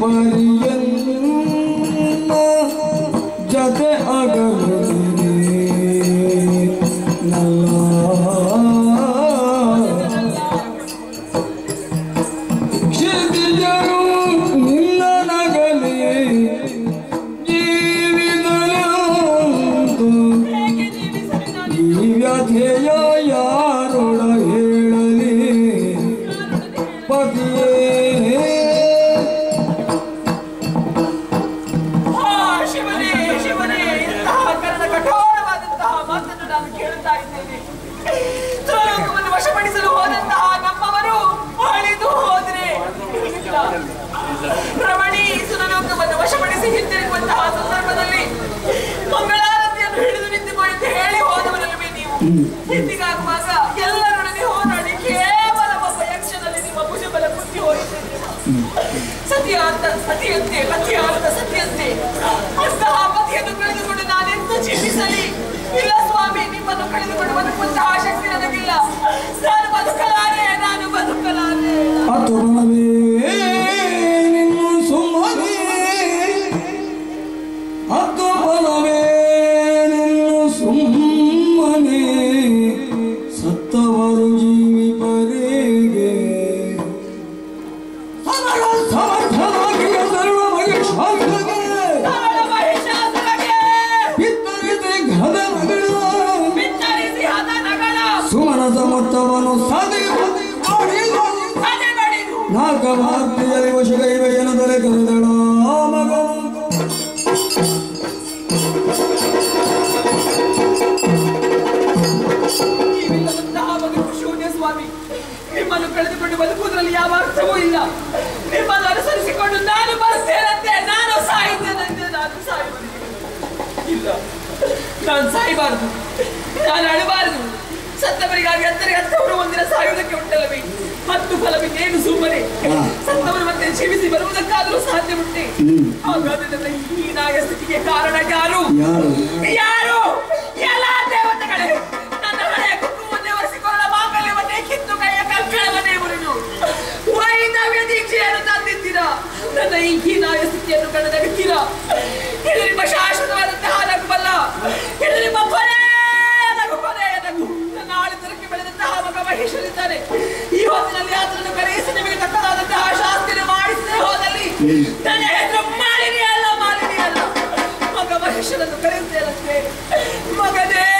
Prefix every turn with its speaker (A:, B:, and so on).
A: ಪರಿಯನ್ನ ಜತೆ ಅಗಲೇ ನಲ್ಲ ಕ್ಷಿತಿಜರು ನಿನ್ನ ನಗಲಿ ಜೀವಿತರಂತು ಈ ವ್ಯಥೆಯ ಯಾರೊಡ ಹೇಳಲಿ ಪತಿಯೇ
B: ವಶಪಡಿಸಲು ಹೋದಂತಹ ನಮ್ಮವರು ಅಳಿದು ಹೋದ್ರೆ ರಮಣಿ ಸುರಲೋಕವನ್ನು ವಶಪಡಿಸಿ ಹಿಂದಿರುಗುವಂತಹ ಸಂದರ್ಭದಲ್ಲಿ ಮಂಗಳಾರತಿಯನ್ನು ಹಿಡಿದು ನಿಂತುಕೊಂಡು ಹೇಳಿ ಹೋದವರಲ್ಲವೇ ನೀವು ಹಿಂದಿಗಾಗುವಾಗ ಎಲ್ಲರೊಡನೆ ಹೋರಾಡಿ ಕೇವಲ ಒಬ್ಬ ಯಕ್ಷನಲ್ಲಿ ನಿಮ್ಮ ಭುಜಬಲ ಕುತ್ತಿ ಹೋಯಿದ್ದೇನೆ ಸತ್ಯ ಅಂತ ಪತಿಯಂತೆ ಪತಿಯ ಅಂತ ಸತ್ಯಂತೆ ಅಂತಹ ಪತಿಯನ್ನು ಕಳೆದುಕೊಂಡು ನಾನೆಂತ ಚಿಂತಿಸಲಿ ಇಲ್ಲ ಸ್ವಾಮಿ ನಿಮ್ಮನ್ನು ಕಳೆದುಕೊಂಡು ಬದುಕುವಂತಹ ಶಕ್ತಿ ನನಗಿಲ್ಲ ನಾನು ಬದುಕಲಾರೆ ನಾನು ಬದುಕಲಾರೆ
A: ನಿನ್ನು ಸುಮ್ಮನೆ ಹತ್ತು ಬಲವೇ ನಿನ್ನು ಸುಮ್ಮನೆ ಸತ್ತವರು ಜೀವಿಪರಿಗೆ ಸಮರ್ಥನಾಗಿ ಸರ್ವ ಮಹಿಷಾಸುರಗೆ ಬಿತ್ತರಿಸಿ ಹದ ನಗಳ ಸುಮನಸ ಮೊತ್ತವನ್ನು ಸಾಧಿ ನಾಲ್ಕ ಮಾರ್ಗದಲ್ಲಿ ವಶಗೈವೆ ಎನ್ನದರೆ ಕರೆದಳ ಮಗನು
B: ಶೂನ್ಯ ಸ್ವಾಮಿ ನಿಮ್ಮನ್ನು ಕಳೆದುಕೊಂಡು ಬದುಕುವುದರಲ್ಲಿ ಯಾವ ಅರ್ಥವೂ ಇಲ್ಲ ನಿಮ್ಮನ್ನು ಅನುಸರಿಸಿಕೊಂಡು ನಾನು ಬರುತ್ತೇನಂತೆ ನಾನು ಸಾಯುತ್ತೇನಂತೆ ನಾನು ಸಾಯುತ್ತೇನೆ ಇಲ್ಲ ನಾನು ಸಾಯಬಾರದು ನಾನು ಅಳಬಾರದು ಸತ್ತವರಿಗಾಗಿ ಹತ್ತರಿಗೆ ಹತ್ತವರು ಒಂದಿನ ಸಾಯುವುದಕ್ಕೆ ಉಂಟಲ್ಲವೇ ಮತ್ತು ಫಲವಿನ್ನೇನು ಸುಮ್ಮನೆ ಸತ್ತವರು ಮತ್ತೆ ಜೀವಿಸಿ ಬರುವುದಕ್ಕಾದರೂ ಸಾಧ್ಯ ಉಂಟೆ ಹಾಗಾದ್ರೆ ನನ್ನ ಈ ಹೀನಾಯ ಸ್ಥಿತಿಗೆ ಕಾರಣ ಯಾರು ಯಾರು ಎಲ್ಲ ದೇವತೆಗಳೇ ನನ್ನ ಹಳೆಯ ಕುಟುಂಬವನ್ನೇ ಒರೆಸಿಕೊಳ್ಳ ಮಾಂಗಲ್ಯವನ್ನೇ ಕಿತ್ತು ಕೈಯ ಕಂಕಣವನ್ನೇ ಮುರಿದು ವೈದ್ಯ ದೀಕ್ಷೆಯನ್ನು ತಂದಿದ್ದೀರಾ ನನ್ನ ಈ ಹೀನಾಯ ಸ್ಥಿತಿಯನ್ನು ಕಂಡನಗುತ್ತೀರಾ ಇದು ನಿಮ್ಮ ಶಾಶ್ವತವಾದಂತಹ ನಗುವಲ್ಲ ಇದು ನಿಮ್ಮ ಕೊನೆಯ ನಗು ನನ್ನ ಆಳಿತರಕ್ಕೆ ಬೆಳೆದಂತಹ ಮಗ ಮಹೇಶನಿದ್ದಾನೆ ಈ ಹೊತ್ತಿನಲ್ಲಿ ಆತನನ್ನು ಕರೆಯಿಸಿ ನಿಮಗೆ ತಕ್ಕದಾದಂತಹ ಶಾಸ್ತಿಯನ್ನು ಮಾಡಿಸದೆ ಹೋದಲ್ಲಿ ನನ್ನ ಹೆಸರು ಮಾಲಿನಿ ಅಲ್ಲ ಮಗ ಮಹೇಶನನ್ನು ಕರೆಯುತ್ತೇನಂತೆ ಮಗನೇ